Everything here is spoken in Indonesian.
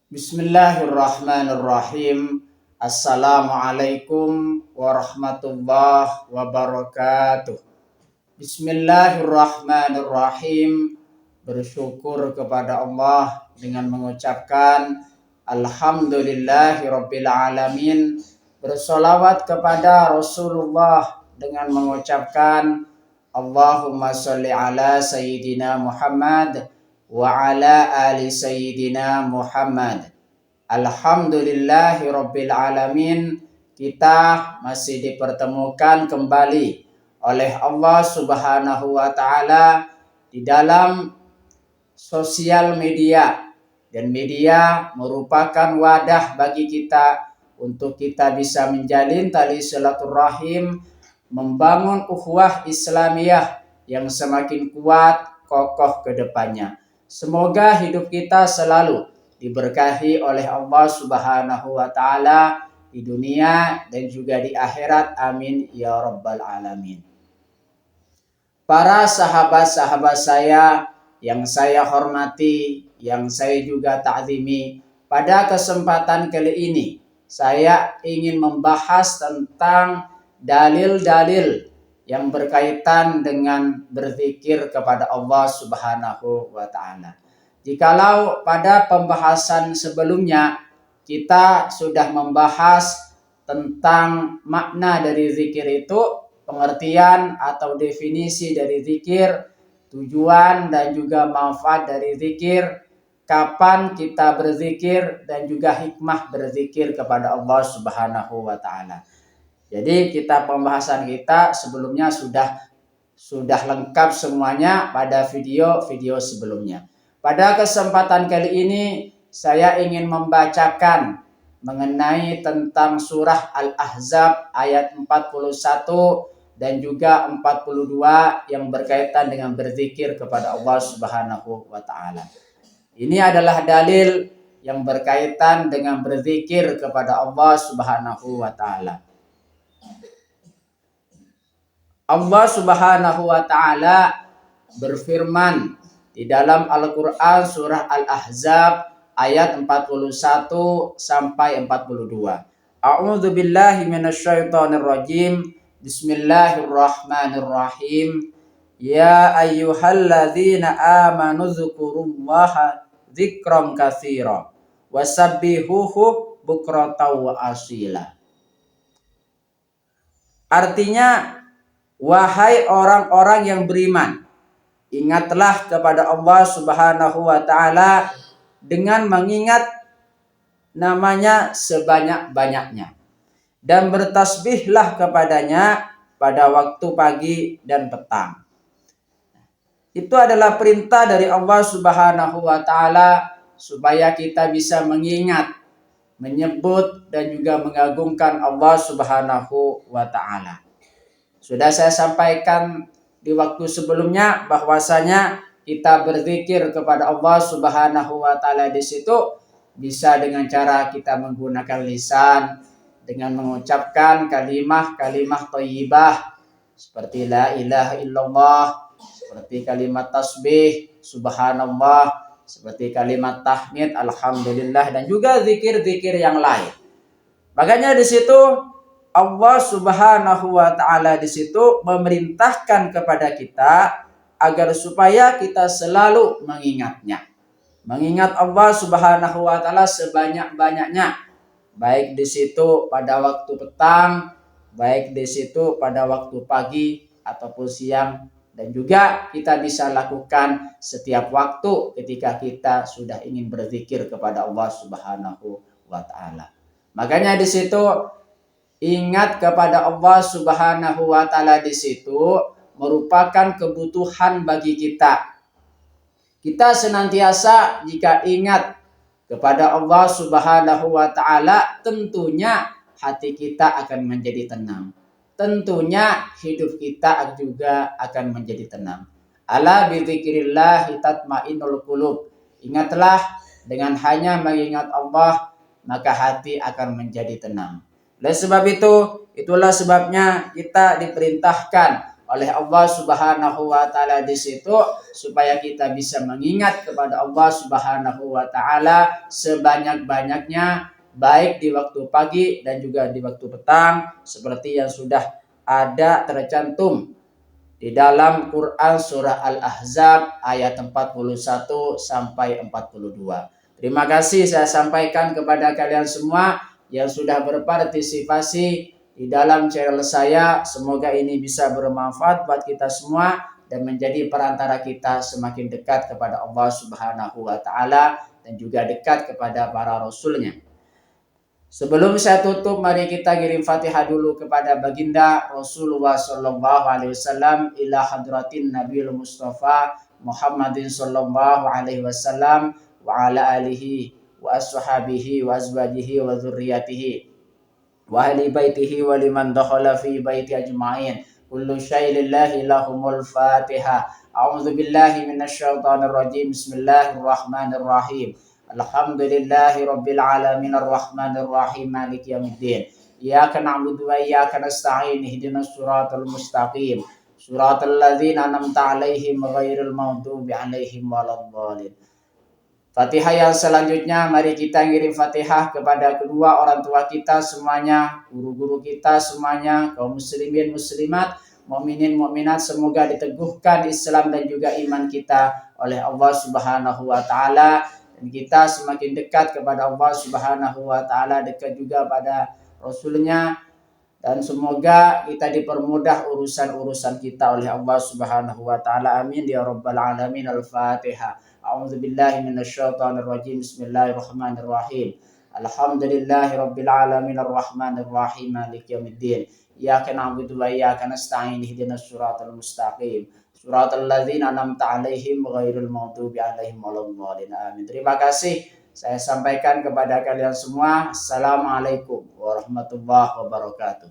Bismillahirrahmanirrahim. Assalamualaikum warahmatullahi wabarakatuh. Bismillahirrahmanirrahim. Bersyukur kepada Allah dengan mengucapkan Alhamdulillahirabbil alamin. Bersolawat kepada Rasulullah dengan mengucapkan Allahumma sholli ala Sayyidina Muhammad wa ala ali Sayyidina Muhammad. Alhamdulillahirabbil alamin. Kita masih dipertemukan kembali oleh Allah Subhanahu wa taala di dalam sosial media, dan media merupakan wadah bagi kita untuk kita bisa menjalin tali silaturahim, membangun ukhuwah Islamiyah yang semakin kuat, kokoh ke depannya. Semoga hidup kita selalu diberkahi oleh Allah Subhanahu wa taala di dunia dan juga di akhirat. Amin ya rabbal alamin. Para sahabat-sahabat saya yang saya hormati, yang saya juga ta'zimi, pada kesempatan kali ini saya ingin membahas tentang dalil-dalil yang berkaitan dengan berzikir kepada Allah Subhanahu wa taala. Jikalau pada pembahasan sebelumnya kita sudah membahas tentang makna dari zikir itu, pengertian atau definisi dari zikir, tujuan dan juga manfaat dari zikir, kapan kita berzikir, dan juga hikmah berzikir kepada Allah Subhanahu wa taala. Jadi pembahasan kita sebelumnya sudah lengkap semuanya pada video-video sebelumnya. Pada kesempatan kali ini saya ingin membacakan mengenai tentang surah Al-Ahzab ayat 41 dan juga 42 yang berkaitan dengan berzikir kepada Allah Subhanahu wa taala. Ini adalah dalil yang berkaitan dengan berzikir kepada Allah Subhanahu wa taala. Allah Subhanahu wa taala berfirman di dalam Al-Qur'an surah Al-Ahzab ayat 41 sampai 42. A'udzu billahi minasyaitonir rajim. Bismillahirrahmanirrahim. Ya ayyuhalladzina amanu dzkurullaha dzikran katsira wasabbihuhu bukratan wa asila. Artinya, wahai orang-orang yang beriman, ingatlah kepada Allah Subhanahu wa taala dengan mengingat namanya sebanyak-banyaknya, dan bertasbihlah kepadanya pada waktu pagi dan petang. Itu adalah perintah dari Allah Subhanahu wa taala supaya kita bisa mengingat, menyebut dan juga mengagungkan Allah Subhanahu wa taala. Sudah saya sampaikan di waktu sebelumnya bahwasanya kita berzikir kepada Allah Subhanahu wa taala di situ bisa dengan cara kita menggunakan lisan dengan mengucapkan kalimat-kalimat thayyibah seperti la ilaha illallah, seperti kalimat tasbih subhanallah, seperti kalimat tahmid alhamdulillah, dan juga zikir-zikir yang lain. Makanya di situ Allah Subhanahu wa taala di situ memerintahkan kepada kita agar supaya kita selalu mengingatnya. Mengingat Allah Subhanahu wa taala sebanyak-banyaknya. Baik di situ pada waktu petang, baik di situ pada waktu pagi ataupun siang, dan juga kita bisa lakukan setiap waktu ketika kita sudah ingin berzikir kepada Allah Subhanahu wa taala. Makanya di situ ingat kepada Allah Subhanahu wa taala di situ merupakan kebutuhan bagi kita. Kita senantiasa jika ingat kepada Allah Subhanahu wa taala, tentunya hati kita akan menjadi tenang. Tentunya hidup kita juga akan menjadi tenang. Ala bizikrillah tatmainnul qulub. Ingatlah, dengan hanya mengingat Allah maka hati akan menjadi tenang. Oleh sebab itu, itulah sebabnya kita diperintahkan oleh Allah Subhanahu wa taala di situ supaya kita bisa mengingat kepada Allah Subhanahu wa taala sebanyak-banyaknya, baik di waktu pagi dan juga di waktu petang, seperti yang sudah ada tercantum di dalam Quran surah Al-Ahzab ayat 41 sampai 42. Terima kasih saya sampaikan kepada kalian semua yang sudah berpartisipasi di dalam channel saya. Semoga ini bisa bermanfaat buat kita semua dan menjadi perantara kita semakin dekat kepada Allah Subhanahu wa taala dan juga dekat kepada para rasulnya. Sebelum saya tutup, mari kita kirim Fatihah dulu kepada baginda Rasulullah sallallahu alaihi wasallam ila hadratin Nabiul Mustafa Muhammadin sallallahu alaihi wasallam wa ala alihi wa ashabihi wa azwajihi wa dzurriyyatihi wa ahli baitihi wa liman dakhala fi baiti ajma'in. Kullu syai'in lillahi lahumul Fatihah. A'udzu billahi minasyaitonir rajim. Bismillahirrahmanirrahim. Alhamdulillahi rabbil alamin arrahmanir rahim maliki yaumiddin. Iyyaka na'budu wa iyyaka nasta'in ihdinas siratal mustaqim. Siratal ladzina an'amta 'alaihim ghairil maghdubi 'alaihim waladdallin. Fatihah yang selanjutnya mari kita ngirim Fatihah kepada kedua orang tua kita semuanya, guru-guru kita semuanya, kaum muslimin muslimat, mukminin mukminat, semoga diteguhkan Islam dan juga iman kita oleh Allah Subhanahu wa taala dan kita semakin dekat kepada Allah Subhanahu wa taala, dekat juga pada Rasulnya, dan semoga kita dipermudah urusan-urusan kita oleh Allah Subhanahu wa taala. Amin ya rabbal alamin. Al-Fatihah. A'udzu billahi minasyaitonir rajim. Bismillahirrahmanirrahim. Alhamdulillahi rabbil alamin arrahmanir rahim maliki yaumiddin. Iyyaka na'budu wa iyyaka nasta'in ihdinas siratal mustaqim. Siratal ladzina an'amta 'alaihim ghairil maghdubi 'alaihim waladdallin. Amin. Terima kasih saya sampaikan kepada kalian semua. Assalamualaikum warahmatullahi wabarakatuh.